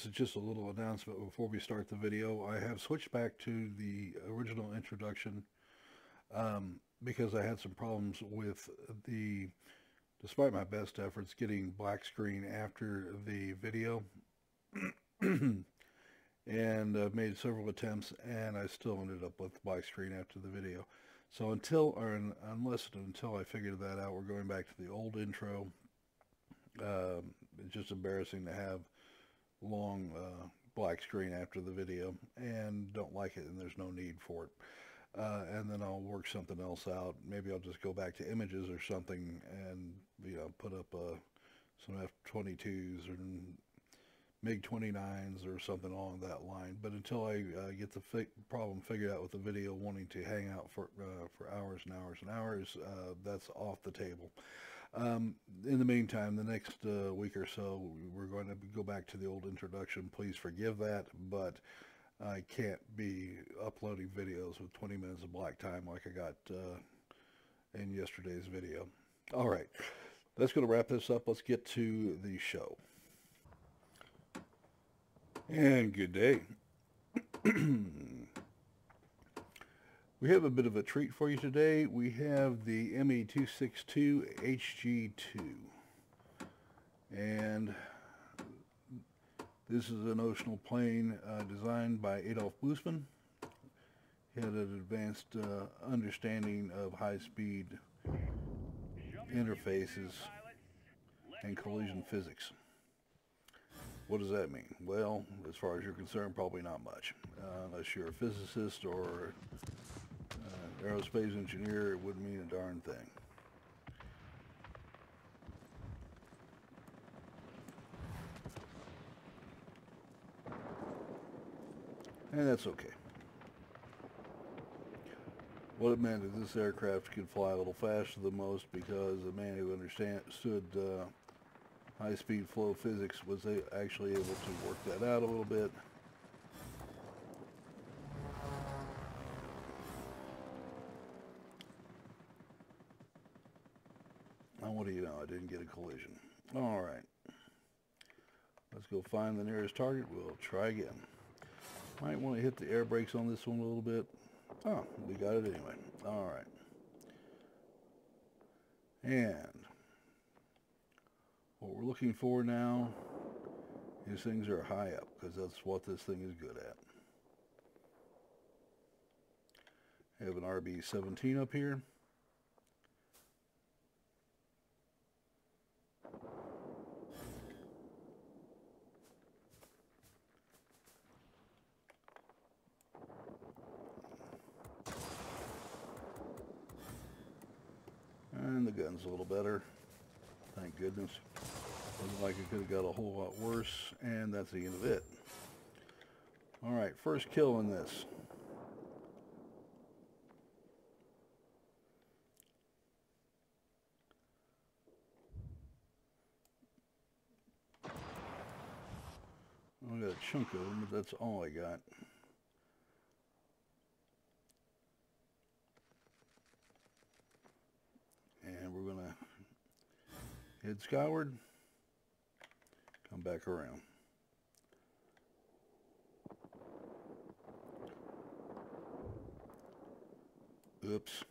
this is just a little announcement before we start the video. I have switched back to the original introduction because I had some problems with despite my best efforts, getting black screen after the video. And I've made several attempts, and I still ended up with black screen after the video. So until I figured that out, we're going back to the old intro. It's just embarrassing to have long black screen after the video, and don't like it, and there's no need for it. And then I'll work something else out. Maybe I'll just go back to images or something, and put up some F-22s or MiG-29s or something along that line. But until I get the problem figured out with the video wanting to hang out for hours and hours and hours, that's off the table. In the meantime, the next week or so, we're going to go back to the old introduction. Please forgive that, but I can't be uploading videos with 20 minutes of black time like I got in yesterday's video. All right, that's going to wrap this up. Let's get to the show. And good day. We have a bit of a treat for you today. We have the ME-262 HG2. And this is an notional plane designed by Adolf Bussmann. He had an advanced understanding of high-speed interfaces and collision physics. What does that mean? Well, as far as you're concerned, probably not much. Unless you're a physicist or aerospace engineer, it wouldn't mean a darn thing. And that's okay. What it meant is this aircraft could fly a little faster than most because the man who understood high-speed flow physics was actually able to work that out a little bit. Now, what do you know? I didn't get a collision. All right. Let's go find the nearest target. We'll try again. Might want to hit the air brakes on this one a little bit. Oh, we got it anyway. All right. And what we're looking for now is things are high up, because that's what this thing is good at. I have an RB-17 up here. And the gun's a little better. Thank goodness. Looks like it could have got a whole lot worse, and that's the end of it. All right, first kill in this. I got a chunk of them, but that's all I got. And we're going to head skyward, come back around. Oops.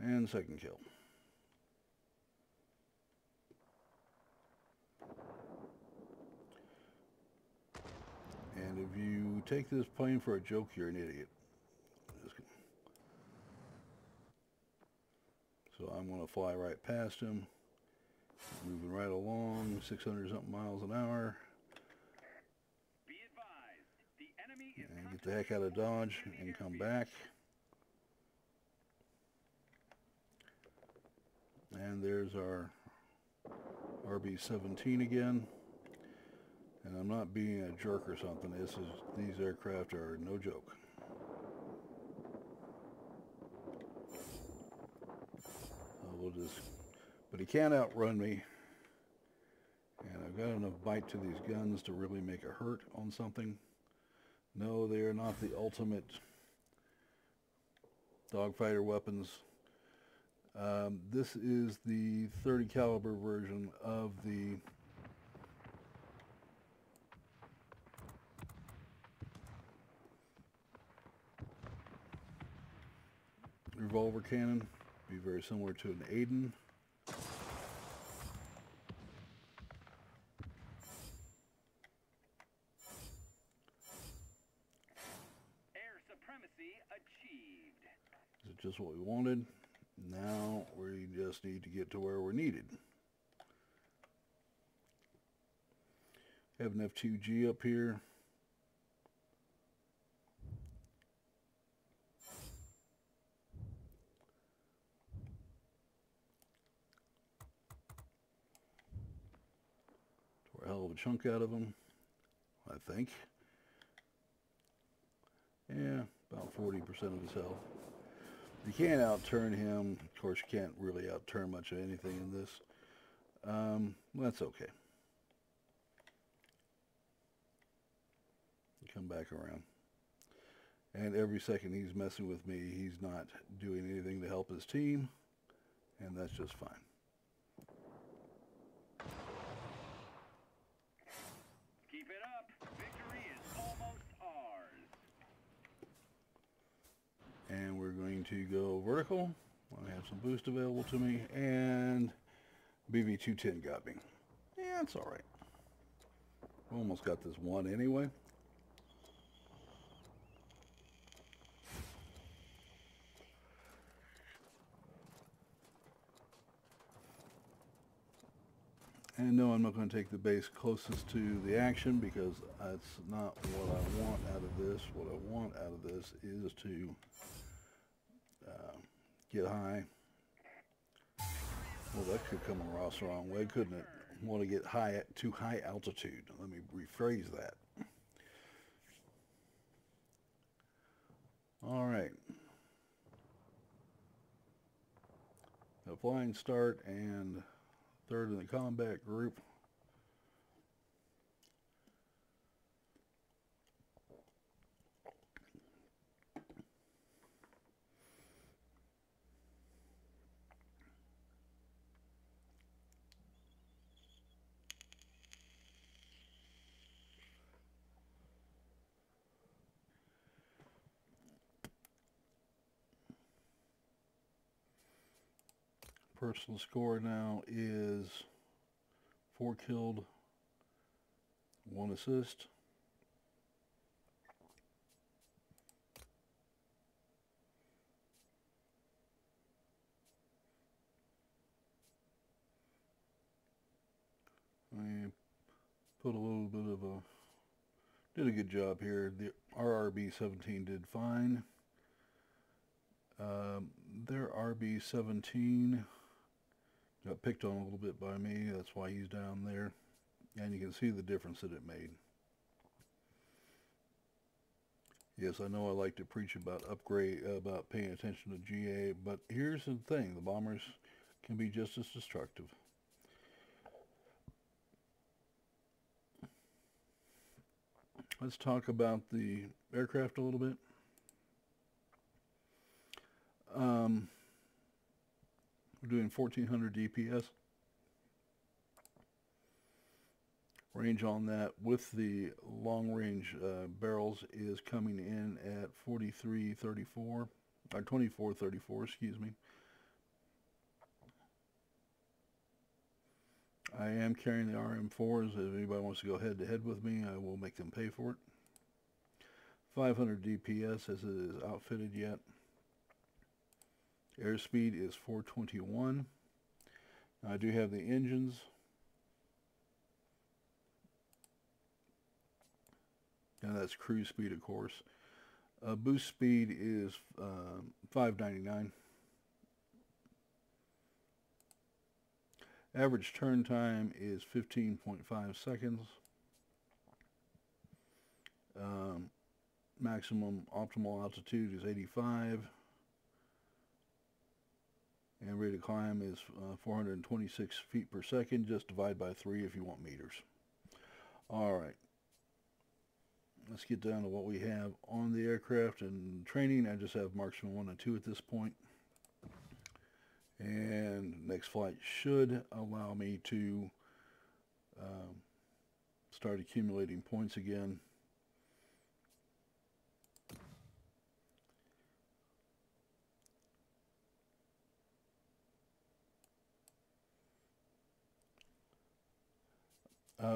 And second kill. And if you take this plane for a joke, you're an idiot. So I'm going to fly right past him, moving right along, 600 something miles an hour. Be advised, the enemy is and get the heck out of Dodge and come back. And there's our RB-17 again. And I'm not being a jerk or something. These aircraft are no joke. But he can't outrun me. And I've got enough bite to these guns to really make a hurt on something. No, they are not the ultimate dogfighter weapons. This is the 30 caliber version of the revolver cannon. Be very similar to an Aiden. Air supremacy achieved. This is just what we wanted. Now we just need to get to where we're needed. Have an F2G up here. Tore a hell of a chunk out of him, I think. Yeah, about 40% of his health. You can't outturn him. Of course, you can't really outturn much of anything in this. That's okay. Come back around. And every second he's messing with me, he's not doing anything to help his team. And that's just fine. Keep it up. Victory is almost ours. And we're going to go vertical. I have some boost available to me. And BB-210 got me. Yeah, it's alright. Almost got this one anyway. And no, I'm not going to take the base closest to the action because that's not what I want out of this. What I want out of this is to get high. Well, that could come across the wrong way, couldn't it? I want to get high at too high altitude. Let me rephrase that. All right. A flying start and third in the combat group. Personal score now is 4 killed, 1 assist. I put a little bit of did a good job here. The RRB-17 did fine. Their RB-17 got picked on a little bit by me. That's why he's down there. And you can see the difference that it made. Yes, I know I like to preach about about paying attention to GA, but here's the thing. The bombers can be just as destructive. Let's talk about the aircraft a little bit. We're doing 1400 DPS. Range on that with the long range barrels is coming in at 4334, or 2434, excuse me. I am carrying the RM4s. If anybody wants to go head to head with me, I will make them pay for it. 500 DPS as it is outfitted yet. Airspeed is 421. I do have the engines. And that's cruise speed, of course. Boost speed is 599. Average turn time is 15.5 seconds. Maximum optimal altitude is 85. And rate of climb is 426 feet per second. Just divide by 3 if you want meters. All right. Let's get down to what we have on the aircraft and training. I just have marksman 1 and 2 at this point. And next flight should allow me to start accumulating points again.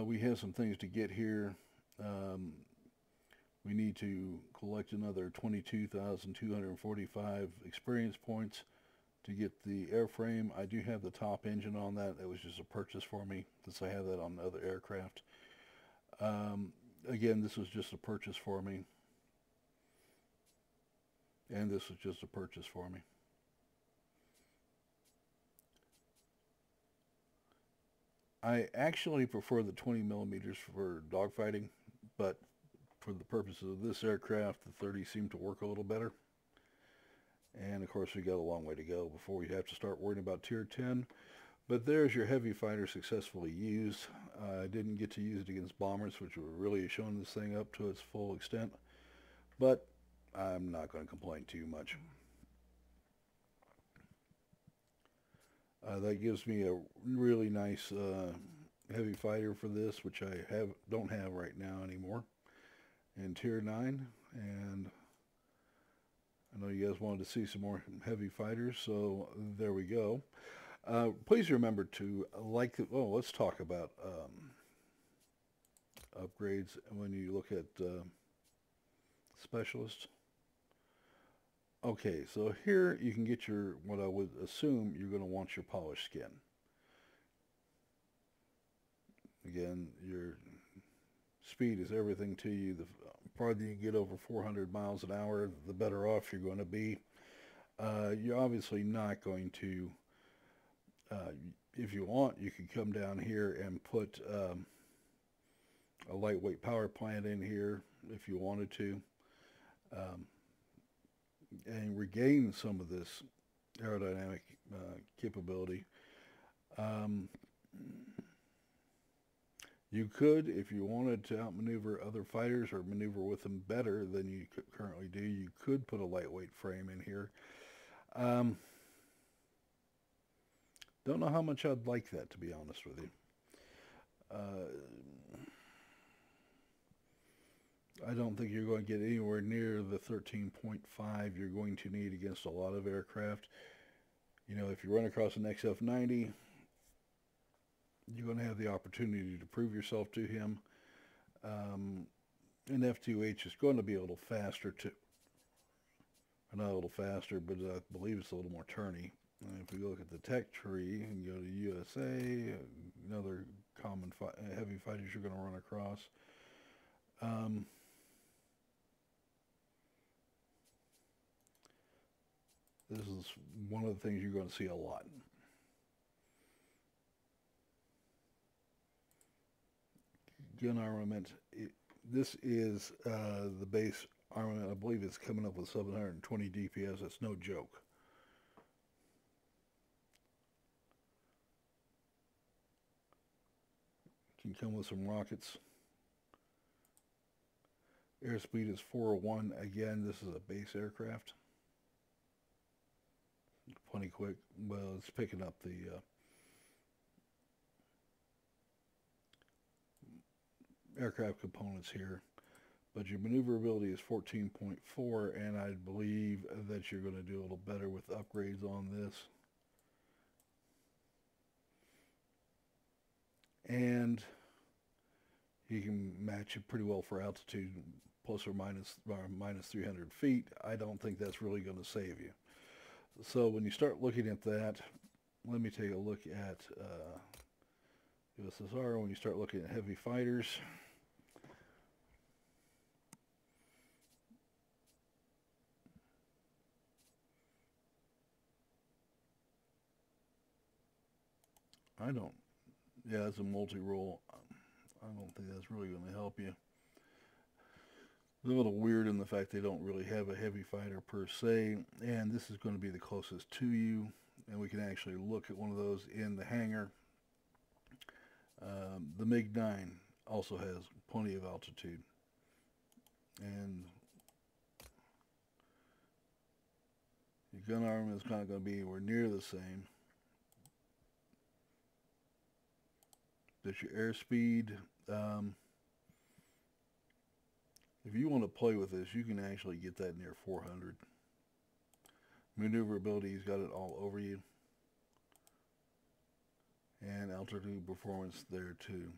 We have some things to get here. We need to collect another 22,245 experience points to get the airframe. I do have the top engine on that. It was just a purchase for me since I have that on other aircraft. Again, this was just a purchase for me. And this was just a purchase for me. I actually prefer the 20 millimeters for dogfighting, but for the purposes of this aircraft, the 30 seemed to work a little better. And of course, we got a long way to go before we have to start worrying about Tier 10. But there's your heavy fighter successfully used. I didn't get to use it against bombers, which would really have shown this thing up to its full extent. But I'm not going to complain too much. That gives me a really nice heavy fighter for this, which I don't have right now anymore, in Tier 9. And I know you guys wanted to see some more heavy fighters, so there we go. Please remember to let's talk about upgrades when you look at specialists. Okay, so here you can get your, what I would assume you're going to want your polished skin. Again, your speed is everything to you. The farther you get over 400 miles an hour, the better off you're going to be. You're obviously not going to, if you want, you could come down here and put a lightweight power plant in here if you wanted to. And regain some of this aerodynamic capability. You could, if you wanted to outmaneuver other fighters or maneuver with them better than you currently do, you could put a lightweight frame in here. Don't know how much I'd like that, to be honest with you. I don't think you're going to get anywhere near the 13.5 you're going to need against a lot of aircraft. You know, if you run across an XF-90, you're going to have the opportunity to prove yourself to him. An F-2H is going to be a little faster, not a little faster, but I believe it's a little more turny. And if we look at the tech tree and go to USA, another common heavy fighters you're going to run across. This is one of the things you're going to see a lot. Gun armament. This is the base armament. I believe it's coming up with 720 DPS. That's no joke. Can come with some rockets. Airspeed is 401. Again, this is a base aircraft. Plenty quick. Well, it's picking up the aircraft components here. But your maneuverability is 14.4, and I believe that you're going to do a little better with upgrades on this. And you can match it pretty well for altitude, plus or minus 300 feet. I don't think that's really going to save you. So when you start looking at that, let me take a look at USSR. When you start looking at heavy fighters, yeah, it's a multi-role. I don't think that's really going to help you. It's a little weird in the fact they don't really have a heavy fighter per se, and this is going to be the closest to you, and we can actually look at one of those in the hangar. The MiG-9 also has plenty of altitude, and your gun armament is not going to be anywhere near the same. That's your airspeed. If you want to play with this, you can actually get that near 400. Maneuverability, he's got it all over you. And altitude performance there too.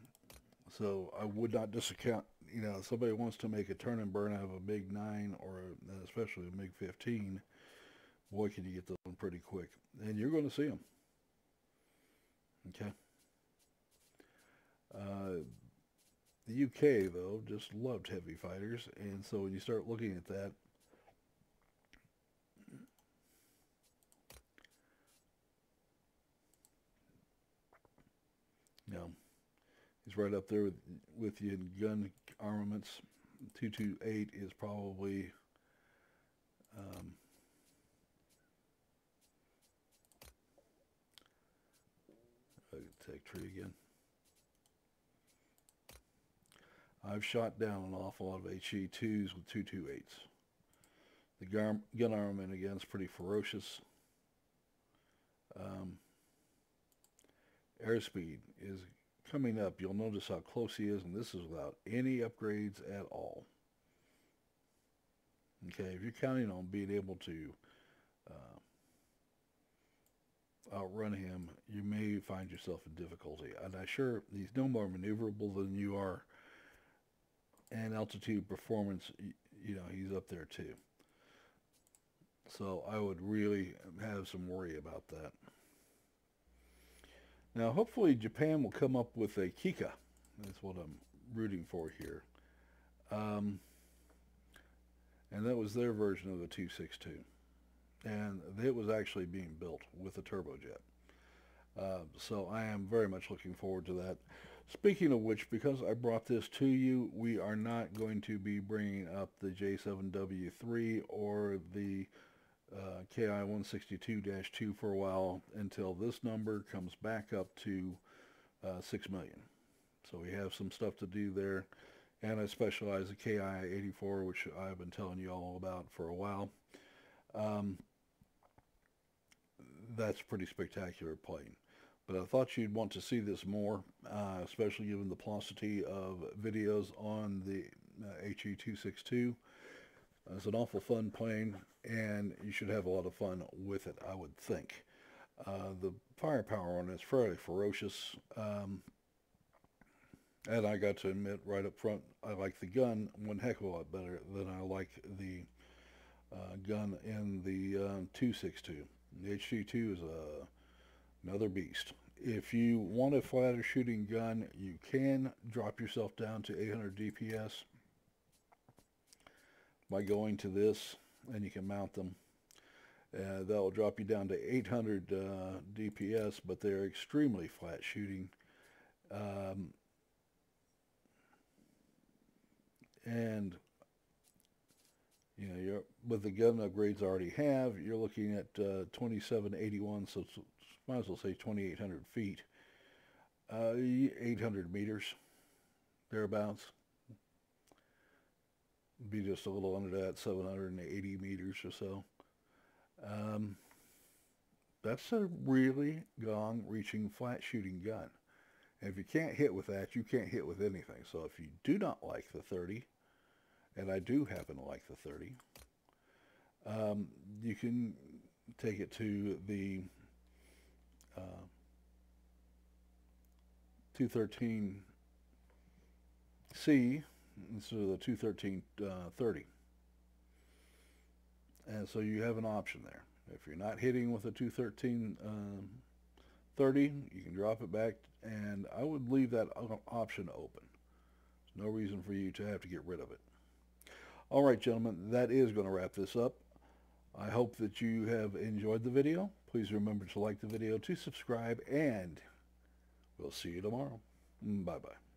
So I would not discount, you know, if somebody wants to make a turn and burn out of a MiG 9 or especially a MiG 15, boy, can you get those one pretty quick. And you're going to see them. Okay. The UK, though, just loved heavy fighters. And so when you start looking at that, you know, he's right up there with you in gun armaments. 228 is probably tech tree again. I've shot down an awful lot of HE2s with 228s. The gun armament again is pretty ferocious. Airspeed is coming up. You'll notice how close he is, and this is without any upgrades at all. Okay, if you're counting on being able to outrun him, you may find yourself in difficulty. And I'm sure he's no more maneuverable than you are. And altitude performance, you know, he's up there too. So I would really have some worry about that. Now, hopefully Japan will come up with a Kika. That's what I'm rooting for here. And that was their version of the 262. And it was actually being built with a turbojet. So I am very much looking forward to that. Speaking of which, because I brought this to you, we are not going to be bringing up the J7W3 or the KI-162-2 for a while until this number comes back up to 6 million. So we have some stuff to do there. And I specialize in KI-84, which I've been telling you all about for a while. That's pretty spectacular plane. But I thought you'd want to see this more, especially given the paucity of videos on the HE-262. It's an awful fun plane, and you should have a lot of fun with it, I would think. The firepower on it is fairly ferocious. And I got to admit right up front, I like the gun one heck of a lot better than I like the gun in the 262. The HG2 is another beast. If you want a flatter shooting gun, you can drop yourself down to 800 DPS by going to this, and you can mount them. That will drop you down to 800 DPS, but they're extremely flat shooting. And you know, with the gun upgrades I already have, you're looking at 2781, so might as well say 2,800 feet, 800 meters, thereabouts. Be just a little under that, 780 meters or so. That's a really long-reaching, flat-shooting gun. And if you can't hit with that, you can't hit with anything. So if you do not like the 30, and I do happen to like the 30, you can take it to the 213C instead of the 213-30. And so you have an option there. If you're not hitting with a 213-30, you can drop it back, and I would leave that option open. There's no reason for you to have to get rid of it. All right, gentlemen, that is going to wrap this up. I hope that you have enjoyed the video. Please remember to like the video, to subscribe, and we'll see you tomorrow. Bye-bye.